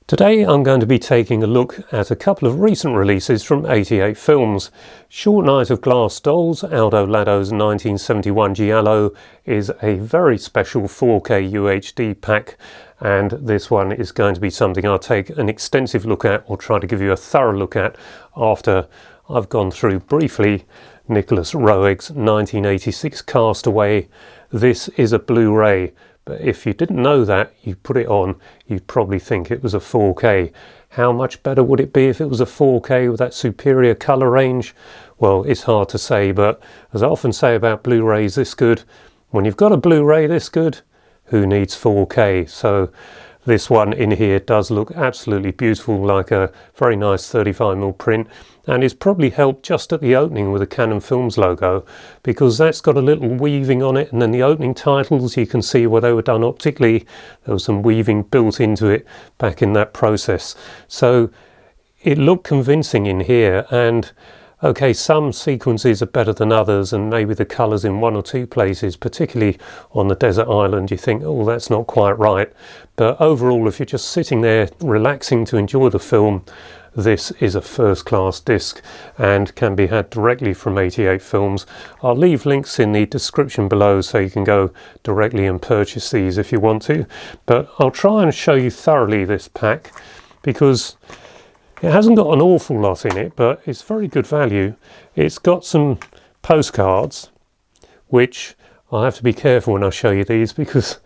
Today I'm going to be taking a look at a couple of recent releases from 88 Films. Short Night of Glass Dolls, Aldo Lado's 1971 giallo, is a very special 4K UHD pack, and this one is going to be something I'll take an extensive look at, or try to give you a thorough look at, after I've gone through briefly Nicholas Roeg's 1986 Castaway. This is a Blu-ray. But if you didn't know that, you put it on, you'd probably think it was a 4K. How much better would it be if it was a 4K with that superior colour range? Well, it's hard to say, but as I often say about Blu-rays this good, when you've got a Blu-ray this good, who needs 4K? So this one in here does look absolutely beautiful, like a very nice 35mm print, and is probably helped just at the opening with the Canon Films logo, because that's got a little weaving on it, and then the opening titles, you can see where they were done optically. There was some weaving built into it back in that process. So it looked convincing in here, and okay, some sequences are better than others, and maybe the colours in one or two places, particularly on the desert island, you think, oh, that's not quite right. But overall, if you're just sitting there relaxing to enjoy the film, this is a first-class disc and can be had directly from 88 Films. I'll leave links in the description below so you can go directly and purchase these if you want to. But I'll try and show you thoroughly this pack, because it hasn't got an awful lot in it, but it's very good value. It's got some postcards, which I have to be careful when I show you these, because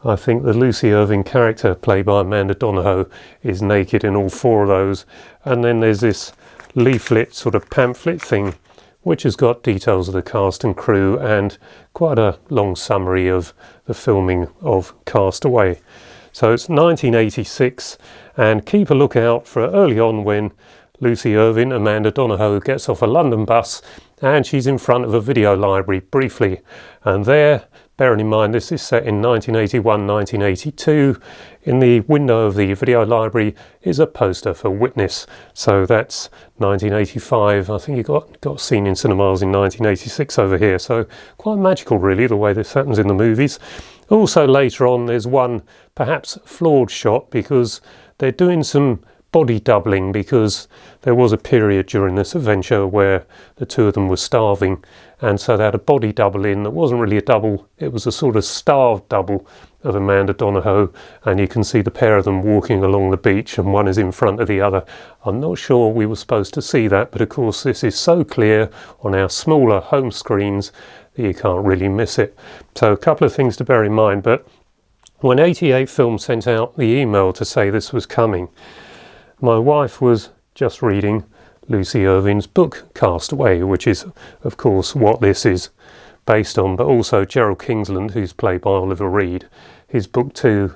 I think the Lucy Irving character played by Amanda Donohoe is naked in all four of those. And then there's this leaflet, sort of pamphlet thing, which has got details of the cast and crew and quite a long summary of the filming of Castaway. So it's 1986, and keep a lookout for early on when Lucy Irving, Amanda Donohoe, gets off a London bus and she's in front of a video library briefly. And there, bearing in mind this is set in 1981-1982, in the window of the video library is a poster for Witness. So that's 1985. I think you got seen in cinemas in 1986 over here. So quite magical really, the way this happens in the movies. Also later on there's one perhaps flawed shot, because they're doing some body doubling, because there was a period during this adventure where the two of them were starving, and so they had a body double in that wasn't really a double, it was a sort of starved double of Amanda Donohoe, and you can see the pair of them walking along the beach and one is in front of the other. I'm not sure we were supposed to see that, but of course this is so clear on our smaller home screens that you can't really miss it. So a couple of things to bear in mind. But when 88 Films sent out the email to say this was coming, my wife was just reading Lucy Irving's book Castaway, which is of course what this is based on, but also Gerald Kingsland, who's played by Oliver Reed, his book too.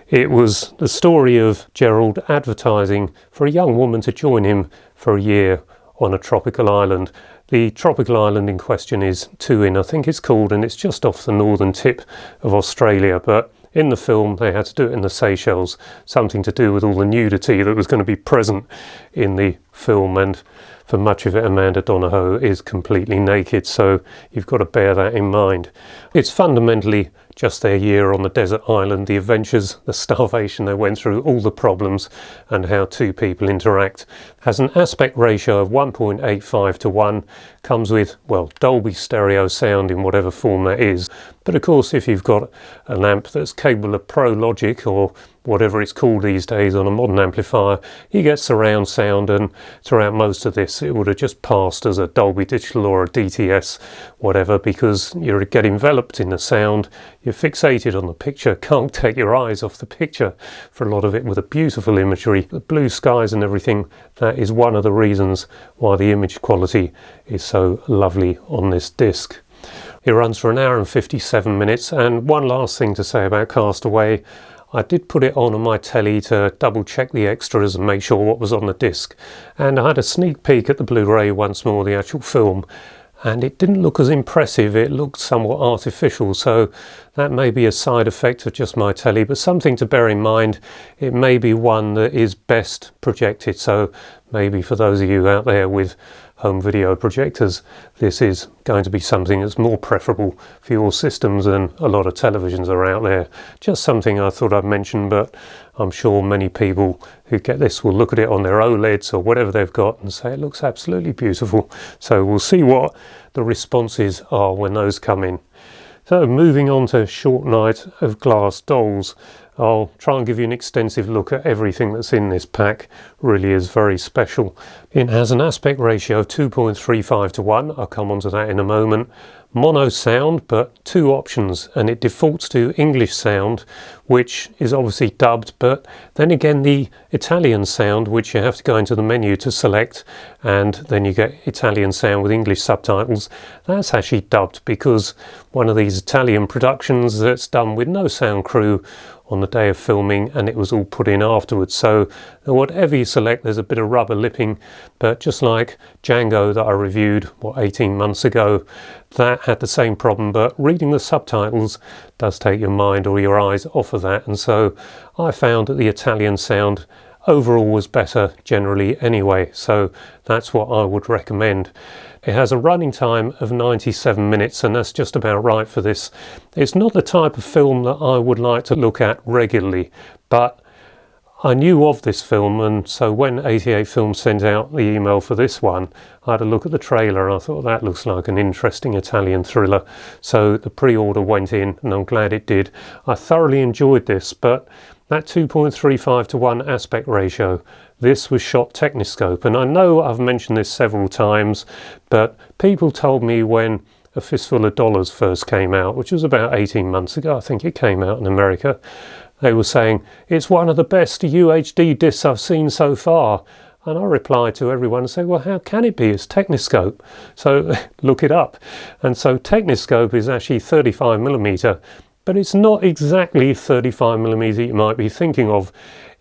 It was the story of Gerald advertising for a young woman to join him for a year on a tropical island. The tropical island in question is Tuin, I think it's called, and it's just off the northern tip of Australia. But in the film they had to do it in the Seychelles, something to do with all the nudity that was going to be present in the film, and for much of it Amanda Donohoe is completely naked, so you've got to bear that in mind. It's fundamentally just their year on the desert island, the adventures, the starvation they went through, all the problems, and how two people interact. Has an aspect ratio of 1.85 to 1, comes with, well, Dolby Stereo sound in whatever form that is. But of course, if you've got an amp that's capable of Pro Logic or whatever it's called these days on a modern amplifier, you get surround sound, and throughout most of this it would have just passed as a Dolby Digital or a DTS, whatever, because you get enveloped in the sound, you're fixated on the picture, can't take your eyes off the picture for a lot of it, with a beautiful imagery, the blue skies and everything. That is one of the reasons why the image quality is so lovely on this disc. It runs for 1 hour and 57 minutes, and one last thing to say about Castaway. I did put it on my telly to double check the extras and make sure what was on the disc, and I had a sneak peek at the Blu-ray once more, the actual film, and it didn't look as impressive. It looked somewhat artificial, so that may be a side effect of just my telly, but something to bear in mind. It may be one that is best projected, so maybe for those of you out there with home video projectors, this is going to be something that's more preferable for your systems than a lot of televisions are out there. Just something I thought I'd mention, but I'm sure many people who get this will look at it on their OLEDs or whatever they've got and say it looks absolutely beautiful. So we'll see what the responses are when those come in. So moving on to Short Night of Glass Dolls, I'll try and give you an extensive look at everything that's in this pack. Really is very special. It has an aspect ratio of 2.35 to 1, I'll come on to that in a moment. Mono sound, but two options, and it defaults to English sound, which is obviously dubbed, but then again the Italian sound, which you have to go into the menu to select, and then you get Italian sound with English subtitles. That's actually dubbed, because one of these Italian productions that's done with no sound crew on the day of filming, and it was all put in afterwards. So whatever you select, there's a bit of rubber lipping, but just like Django that I reviewed 18 months ago, that had the same problem, but reading the subtitles does take your mind or your eyes off of that, and so I found that the Italian sound overall was better generally anyway, so that's what I would recommend. It has a running time of 97 minutes, and that's just about right for this. It's not the type of film that I would like to look at regularly, but I knew of this film, and so when 88 Films sent out the email for this one, I had a look at the trailer and I thought that looks like an interesting Italian thriller. So the pre-order went in, and I'm glad it did. I thoroughly enjoyed this, but that 2.35 to 1 aspect ratio, this was shot Techniscope, and I know I've mentioned this several times, but people told me when A Fistful of Dollars first came out, which was about 18 months ago, I think it came out in America, they were saying, it's one of the best UHD discs I've seen so far. And I replied to everyone and said, well, how can it be? It's Techniscope. So look it up. And so Techniscope is actually 35mm, but it's not exactly 35mm you might be thinking of.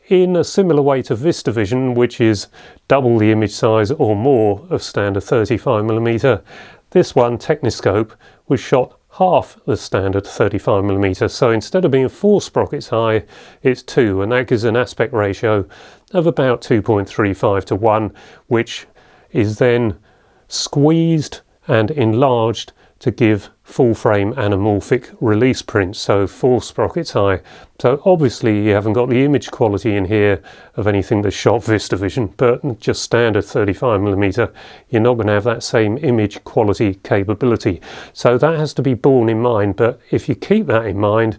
In a similar way to VistaVision, which is double the image size or more of standard 35mm, this one, Techniscope, was shot half the standard 35mm. So instead of being 4 sprockets high, it's 2, and that gives an aspect ratio of about 2.35 to 1, which is then squeezed and enlarged to give full frame anamorphic release prints, so 4 sprockets high. So obviously you haven't got the image quality in here of anything that's shot VistaVision, but just standard 35mm, you're not going to have that same image quality capability. So that has to be borne in mind, but if you keep that in mind,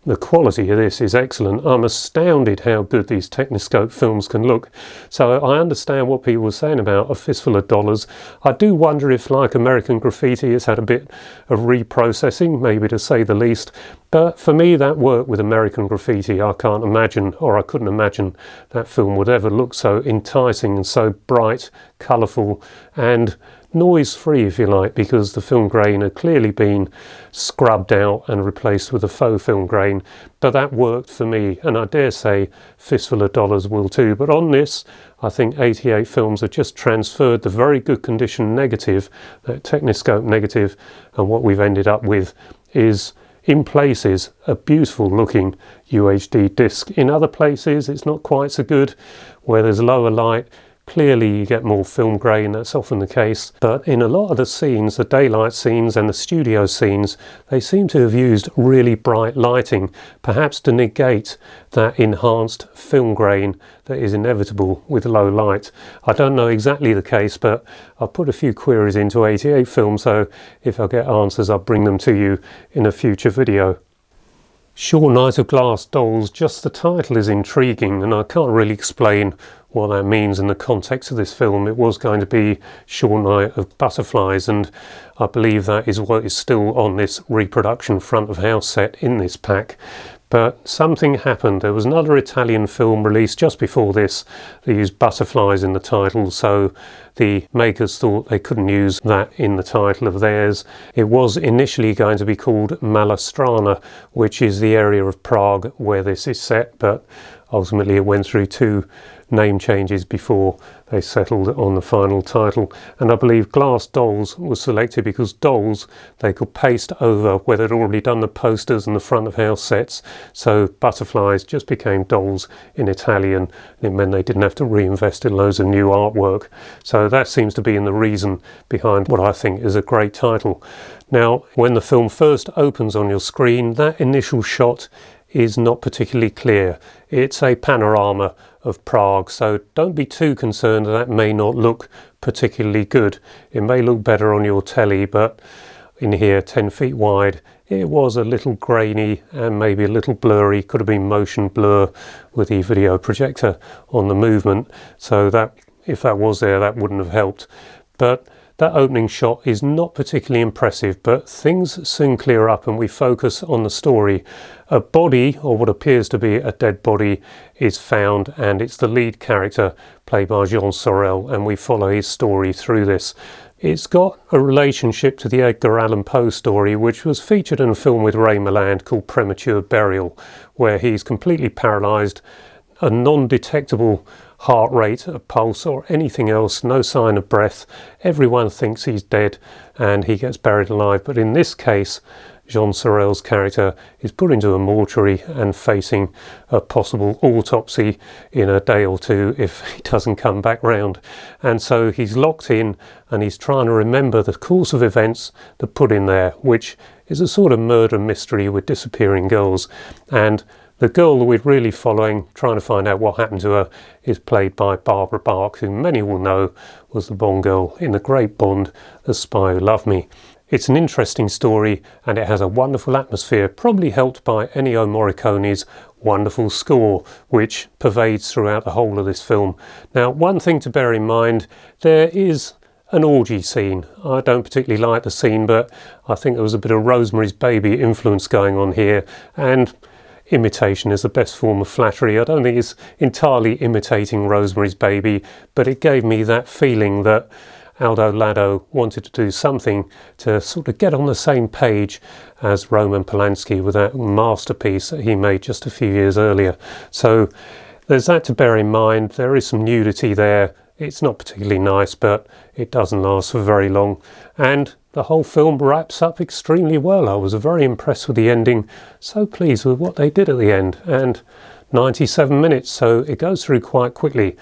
the quality of this is excellent. I'm astounded how good these Techniscope films can look. So I understand what people were saying about A Fistful of Dollars. I do wonder if, like American Graffiti, it's had a bit of reprocessing, maybe to say the least. But for me, that worked with American Graffiti. I can't imagine, or I couldn't imagine, that film would ever look so enticing and so bright, colourful, and noise-free, if you like, because the film grain had clearly been scrubbed out and replaced with a faux film grain. But that worked for me, and I dare say Fistful of Dollars will too. But on this, I think 88 Films have just transferred the very good condition negative, that Techniscope negative, and what we've ended up with is, in places, a beautiful looking UHD disc. In other places, it's not quite so good, where there's lower light. Clearly you get more film grain, that's often the case, but in a lot of the scenes, the daylight scenes and the studio scenes, they seem to have used really bright lighting, perhaps to negate that enhanced film grain that is inevitable with low light. I don't know exactly the case, but I'll put a few queries into 88 Films, so if I get answers I'll bring them to you in a future video. Short Night of Glass Dolls, just the title is intriguing, and I can't really explain what that means in the context of this film. It was going to be Short Night of Butterflies, and I believe that is what is still on this reproduction front of house set in this pack. But something happened. There was another Italian film released just before this that used butterflies in the title, so the makers thought they couldn't use that in the title of theirs. It was initially going to be called Malastrana, which is the area of Prague where this is set, but ultimately it went through 2 name changes before they settled on the final title. And I believe Glass Dolls was selected because dolls they could paste over where they'd already done the posters and the front of house sets, so Butterflies just became Dolls in Italian, and it meant they didn't have to reinvest in loads of new artwork. So that seems to be in the reason behind what I think is a great title. Now, when the film first opens on your screen, that initial shot is not particularly clear. It's a panorama of Prague, so don't be too concerned that may not look particularly good. It may look better on your telly, but in here, 10 feet wide, it was a little grainy and maybe a little blurry. Could have been motion blur with the video projector on the movement, so that if that was there, that wouldn't have helped. But that opening shot is not particularly impressive, but things soon clear up and we focus on the story. A body, or what appears to be a dead body, is found, and it's the lead character played by Jean Sorel, and we follow his story through this. It's got a relationship to the Edgar Allan Poe story, which was featured in a film with Ray Milland called Premature Burial, where he's completely paralysed, a non-detectable heart rate, a pulse or anything else, no sign of breath. Everyone thinks he's dead and he gets buried alive. But in this case, Jean Sorel's character is put into a mortuary and facing a possible autopsy in a day or 2 if he doesn't come back round. And so he's locked in and he's trying to remember the course of events that put him there, which is a sort of murder mystery with disappearing girls. And the girl that we're really following, trying to find out what happened to her, is played by Barbara Bach, who many will know was the Bond girl in the great Bond, The Spy Who Loved Me. It's an interesting story and it has a wonderful atmosphere, probably helped by Ennio Morricone's wonderful score, which pervades throughout the whole of this film. Now, one thing to bear in mind, there is an orgy scene. I don't particularly like the scene, but I think there was a bit of Rosemary's Baby influence going on here, and imitation is the best form of flattery. I don't think it's entirely imitating Rosemary's Baby, but it gave me that feeling that Aldo Lado wanted to do something to sort of get on the same page as Roman Polanski with that masterpiece that he made just a few years earlier. So there's that to bear in mind. There is some nudity there. It's not particularly nice, but it doesn't last for very long. And the whole film wraps up extremely well. I was very impressed with the ending, so pleased with what they did at the end. And 97 minutes, so it goes through quite quickly.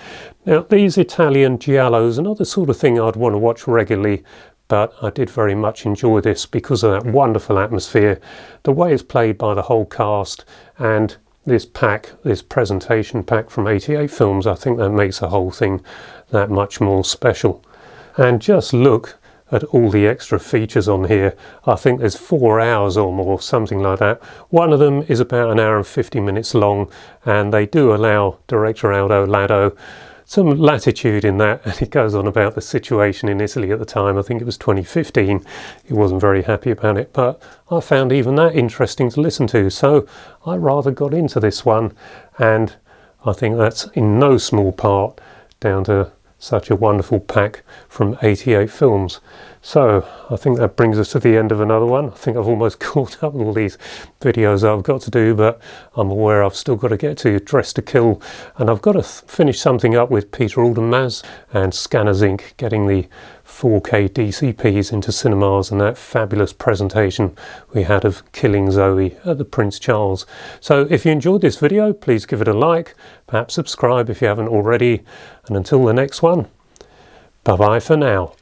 Now, these Italian giallos are not the sort of thing I'd want to watch regularly, but I did very much enjoy this because of that wonderful atmosphere, the way it's played by the whole cast, and this pack, this presentation pack from 88 films. I think that makes the whole thing that much more special. And just look at all the extra features on here. I think there's 4 hours or more, something like that. One of them is about 1 hour and 50 minutes long, and they do allow director Aldo Lado some latitude in that, and it goes on about the situation in Italy at the time. I think it was 2015. He wasn't very happy about it, but I found even that interesting to listen to, so I rather got into this one, and I think that's in no small part down to such a wonderful pack from 88 films. So I think that brings us to the end of another one. I think I've almost caught up with all these videos I've got to do, but I'm aware I've still got to get to Dress to Kill, and I've got to finish something up with Peter Alden-Maz and Scanners Inc., getting the 4K DCPs into cinemas, and that fabulous presentation we had of Killing Zoe at the Prince Charles. So if you enjoyed this video, please give it a like, perhaps subscribe if you haven't already, and until the next one, bye bye for now.